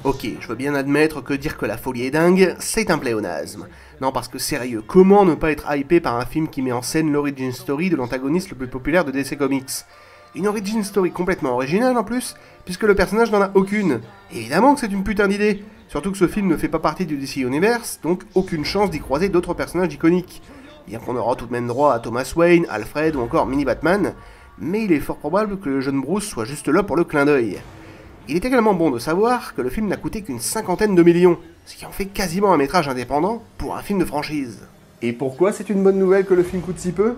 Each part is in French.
Ok, je veux bien admettre que dire que la folie est dingue, c'est un pléonasme. Non, parce que sérieux, comment ne pas être hypé par un film qui met en scène l'origin story de l'antagoniste le plus populaire de DC Comics? Une origin story complètement originale en plus, puisque le personnage n'en a aucune. Évidemment que c'est une putain d'idée, surtout que ce film ne fait pas partie du DC Universe, donc aucune chance d'y croiser d'autres personnages iconiques. Bien qu'on aura tout de même droit à Thomas Wayne, Alfred ou encore Mini Batman, mais il est fort probable que le jeune Bruce soit juste là pour le clin d'œil. Il est également bon de savoir que le film n'a coûté qu'une 50aine de millions, ce qui en fait quasiment un métrage indépendant pour un film de franchise. Et pourquoi c'est une bonne nouvelle que le film coûte si peu?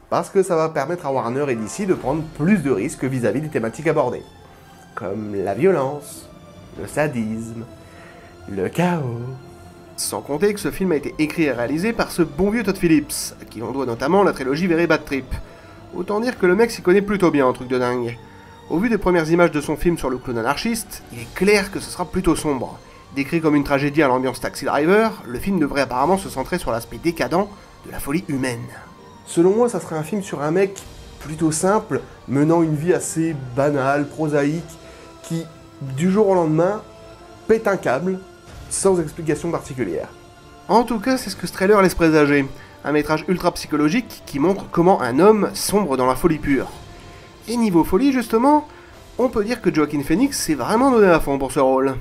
Parce que ça va permettre à Warner et DC de prendre plus de risques vis-à-vis des thématiques abordées. Comme la violence, le sadisme, le chaos... Sans compter que ce film a été écrit et réalisé par ce bon vieux Todd Phillips, à qui l'on doit notamment la trilogie Very Bad Trip. Autant dire que le mec s'y connaît plutôt bien en truc de dingue. Au vu des premières images de son film sur le clown anarchiste, il est clair que ce sera plutôt sombre. Décrit comme une tragédie à l'ambiance Taxi Driver, le film devrait apparemment se centrer sur l'aspect décadent de la folie humaine. Selon moi, ça serait un film sur un mec plutôt simple, menant une vie assez banale, prosaïque, qui, du jour au lendemain, pète un câble, sans explication particulière. En tout cas, c'est ce que ce trailer laisse présager. Un métrage ultra psychologique qui montre comment un homme sombre dans la folie pure. Et niveau folie, justement, on peut dire que Joaquin Phoenix s'est vraiment donné à fond pour ce rôle.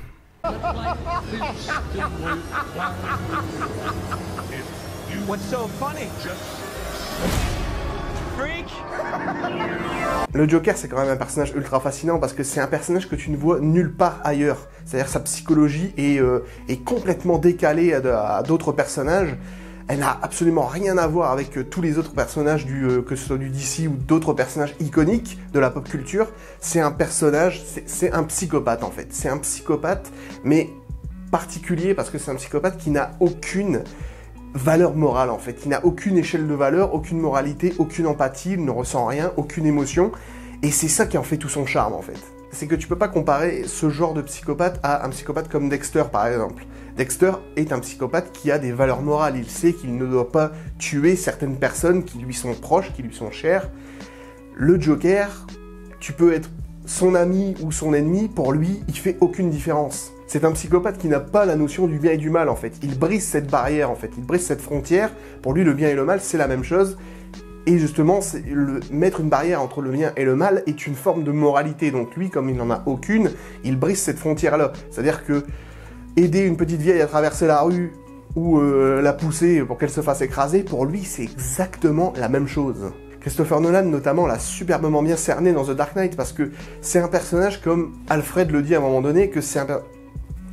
Le Joker, c'est quand même un personnage ultra fascinant parce que c'est un personnage que tu ne vois nulle part ailleurs. C'est-à-dire sa psychologie est complètement décalée à d'autres personnages. Elle n'a absolument rien à voir avec tous les autres personnages, que ce soit du DC ou d'autres personnages iconiques de la pop culture. C'est un personnage, c'est un psychopathe en fait. C'est un psychopathe, mais particulier parce que c'est un psychopathe qui n'a aucune valeur morale en fait. Il n'a aucune échelle de valeur, aucune moralité, aucune empathie, il ne ressent rien, aucune émotion. Et c'est ça qui en fait tout son charme en fait. C'est que tu peux pas comparer ce genre de psychopathe à un psychopathe comme Dexter par exemple. Dexter est un psychopathe qui a des valeurs morales, il sait qu'il ne doit pas tuer certaines personnes qui lui sont proches, qui lui sont chères. Le Joker, tu peux être son ami ou son ennemi, pour lui, il fait aucune différence. C'est un psychopathe qui n'a pas la notion du bien et du mal en fait. Il brise cette barrière en fait, il brise cette frontière. Pour lui, le bien et le mal, c'est la même chose. Et justement, mettre une barrière entre le bien et le mal est une forme de moralité. Donc lui, comme il n'en a aucune, il brise cette frontière-là. C'est-à-dire que aider une petite vieille à traverser la rue ou la pousser pour qu'elle se fasse écraser, pour lui, c'est exactement la même chose. Christopher Nolan, notamment, l'a superbement bien cerné dans The Dark Knight parce que c'est un personnage, comme Alfred le dit à un moment donné, que c'est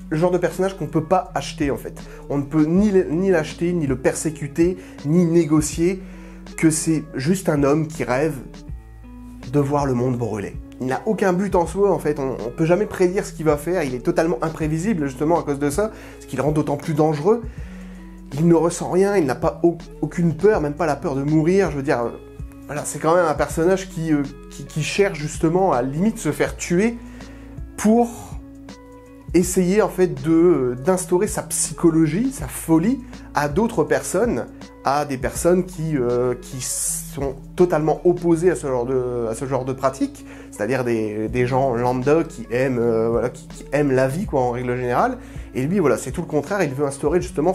le genre de personnage qu'on ne peut pas acheter en fait. On ne peut ni l'acheter, ni le persécuter, ni négocier, que c'est juste un homme qui rêve de voir le monde brûler. Il n'a aucun but en soi en fait, on ne peut jamais prédire ce qu'il va faire, il est totalement imprévisible justement à cause de ça, ce qui le rend d'autant plus dangereux. Il ne ressent rien, il n'a pas aucune peur, même pas la peur de mourir, je veux dire... Voilà, c'est quand même un personnage qui cherche justement à limite se faire tuer pour essayer en fait d'instaurer sa psychologie, sa folie à d'autres personnes, à des personnes qui sont totalement opposées à ce genre de pratique, c'est-à-dire des gens lambda qui aiment qui aiment la vie quoi en règle générale. Et lui voilà, c'est tout le contraire, il veut instaurer justement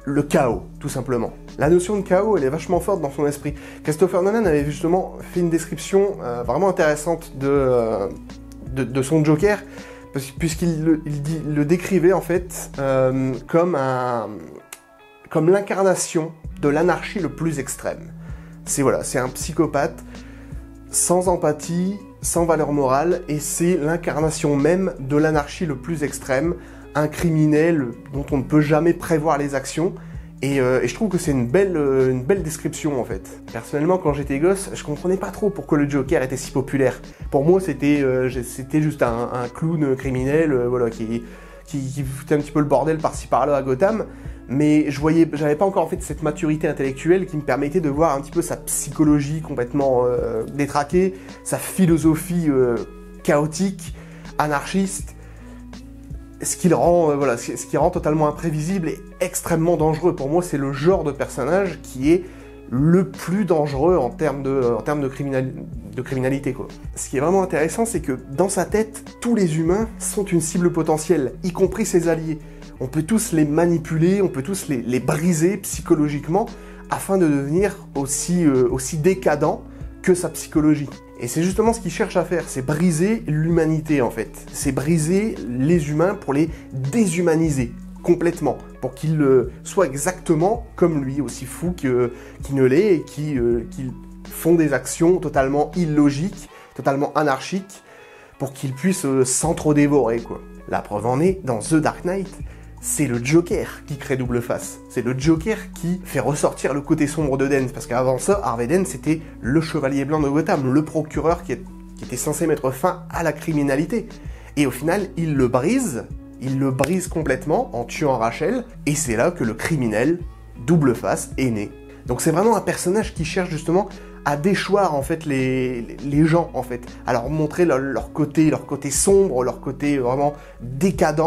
le chaos, tout simplement. La notion de chaos, elle est vachement forte dans son esprit. Christopher Nolan avait justement fait une description vraiment intéressante de son Joker, puisqu'il le décrivait en fait comme l'incarnation de l'anarchie le plus extrême. C'est un psychopathe sans empathie, sans valeur morale, et c'est l'incarnation même de l'anarchie le plus extrême, un criminel dont on ne peut jamais prévoir les actions. Et je trouve que c'est une belle description en fait. Personnellement, quand j'étais gosse, je comprenais pas trop pourquoi le Joker était si populaire. Pour moi, c'était juste un clown criminel, qui foutait un petit peu le bordel par-ci par-là à Gotham. Mais j'avais pas encore en fait cette maturité intellectuelle qui me permettait de voir un petit peu sa psychologie complètement détraquée, sa philosophie chaotique, anarchiste. Ce qui rend totalement imprévisible et extrêmement dangereux. Pour moi, c'est le genre de personnage qui est le plus dangereux en termes de criminalité, quoi. Ce qui est vraiment intéressant, c'est que dans sa tête, tous les humains sont une cible potentielle, y compris ses alliés. On peut tous les manipuler, on peut tous les briser psychologiquement afin de devenir aussi décadent que sa psychologie. Et c'est justement ce qu'il cherche à faire, c'est briser l'humanité en fait. C'est briser les humains pour les déshumaniser complètement, pour qu'ils soient exactement comme lui, aussi fous qu'ils ne l'est, et qu'ils font des actions totalement illogiques, totalement anarchiques, pour qu'ils puissent s'entre-dévorer, quoi. La preuve en est, dans The Dark Knight, c'est le Joker qui crée Double Face. C'est le Joker qui fait ressortir le côté sombre de Dent, parce qu'avant ça, Harvey Dent, c'était le chevalier blanc de Gotham, le procureur qui était censé mettre fin à la criminalité. Et au final, il le brise complètement en tuant Rachel, et c'est là que le criminel Double Face est né. Donc c'est vraiment un personnage qui cherche justement à déchoir en fait les gens en fait, à leur montrer leur côté sombre, leur côté vraiment décadent,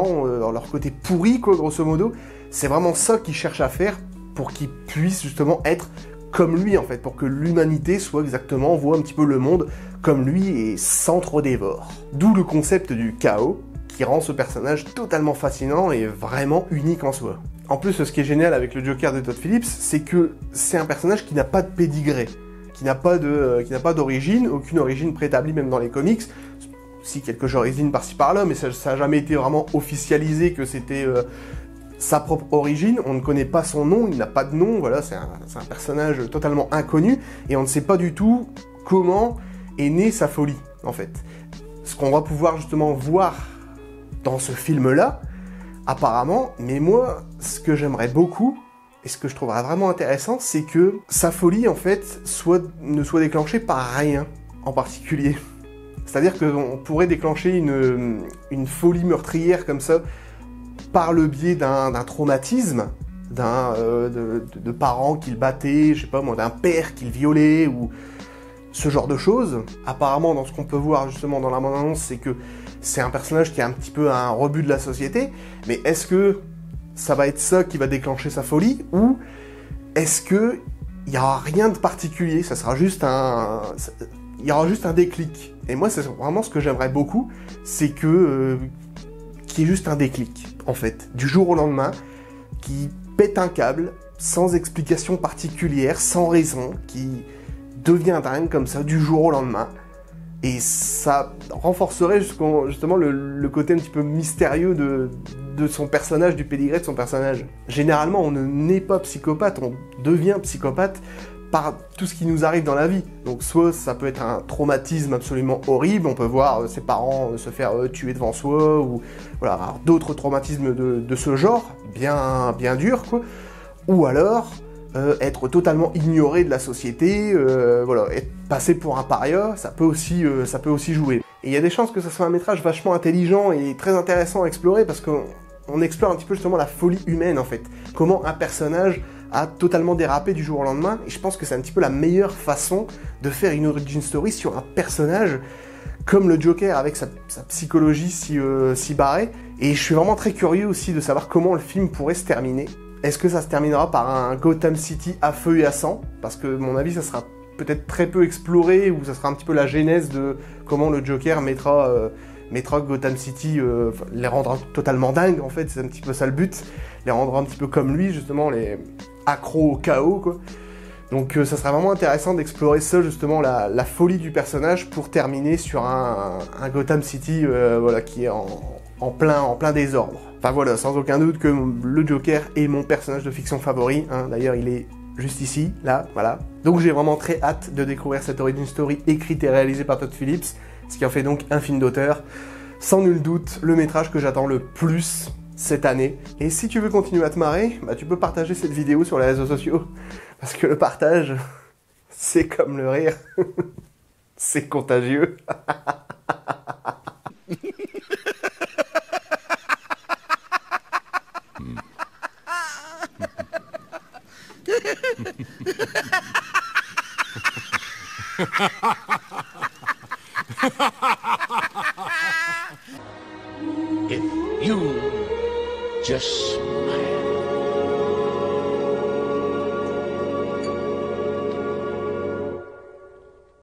leur côté pourri quoi, grosso modo. C'est vraiment ça qu'il cherche à faire pour qu'ils puissent justement être comme lui en fait, pour que l'humanité voit un petit peu le monde comme lui et s'entre-dévore. D'où le concept du chaos qui rend ce personnage totalement fascinant et vraiment unique en soi. En plus, ce qui est génial avec le Joker de Todd Phillips, c'est que c'est un personnage qui n'a pas de pédigré, qui n'a pas d'origine, aucune origine préétablie même dans les comics. Si, quelques origines par-ci par-là, mais ça n'a jamais été vraiment officialisé que c'était sa propre origine. On ne connaît pas son nom, il n'a pas de nom, voilà, c'est un personnage totalement inconnu, et on ne sait pas du tout comment est née sa folie, en fait. Ce qu'on va pouvoir justement voir dans ce film-là, apparemment, mais moi, ce que j'aimerais beaucoup, et ce que je trouverais vraiment intéressant, c'est que sa folie, en fait, ne soit déclenchée par rien en particulier. C'est-à-dire qu'on pourrait déclencher une folie meurtrière comme ça, par le biais d'un traumatisme, de parents qu'il battait, je sais pas moi, d'un père qu'il violait, ou ce genre de choses. Apparemment, dans ce qu'on peut voir justement dans la bande-annonce, c'est que c'est un personnage qui est un petit peu un rebut de la société, mais est-ce que ça va être ça qui va déclencher sa folie, ou est-ce que il y aura rien de particulier, ça sera juste il y aura juste un déclic. Et moi, c'est vraiment ce que j'aimerais beaucoup, c'est que qu'il y ait juste un déclic, en fait, du jour au lendemain, qui pète un câble, sans explication particulière, sans raison, qui devient dingue comme ça, du jour au lendemain. Et ça renforcerait justement le côté un petit peu mystérieux de son personnage, du pédigré de son personnage. Généralement, on ne naît pas psychopathe, on devient psychopathe par tout ce qui nous arrive dans la vie. Donc soit ça peut être un traumatisme absolument horrible, on peut voir ses parents se faire tuer devant soi, ou voilà, d'autres traumatismes de ce genre, bien durs, quoi. Ou alors être totalement ignoré de la société, voilà, être passé pour un paria, ça peut aussi jouer. Et il y a des chances que ça soit un métrage vachement intelligent et très intéressant à explorer, parce qu'on explore un petit peu justement la folie humaine en fait. Comment un personnage a totalement dérapé du jour au lendemain, et je pense que c'est un petit peu la meilleure façon de faire une origin story sur un personnage comme le Joker, avec sa psychologie si barrée. Et je suis vraiment très curieux aussi de savoir comment le film pourrait se terminer. Est-ce que ça se terminera par un Gotham City à feu et à sang? Parce que, à mon avis, ça sera peut-être très peu exploré, ou ça sera un petit peu la genèse de comment le Joker mettra Gotham City, les rendra totalement dingues, en fait, c'est un petit peu ça le but, les rendre un petit peu comme lui, justement, les accros au chaos, quoi. Donc ça serait vraiment intéressant d'explorer ça, justement, la folie du personnage, pour terminer sur un Gotham City voilà, qui est en plein désordre. Enfin voilà, sans aucun doute que le Joker est mon personnage de fiction favori, hein. D'ailleurs il est juste ici, là, voilà. Donc j'ai vraiment très hâte de découvrir cette origin story écrite et réalisée par Todd Phillips, ce qui en fait donc un film d'auteur. Sans nul doute, le métrage que j'attends le plus cette année. Et si tu veux continuer à te marrer, bah tu peux partager cette vidéo sur les réseaux sociaux, parce que le partage, c'est comme le rire, c'est contagieux. If you just smile.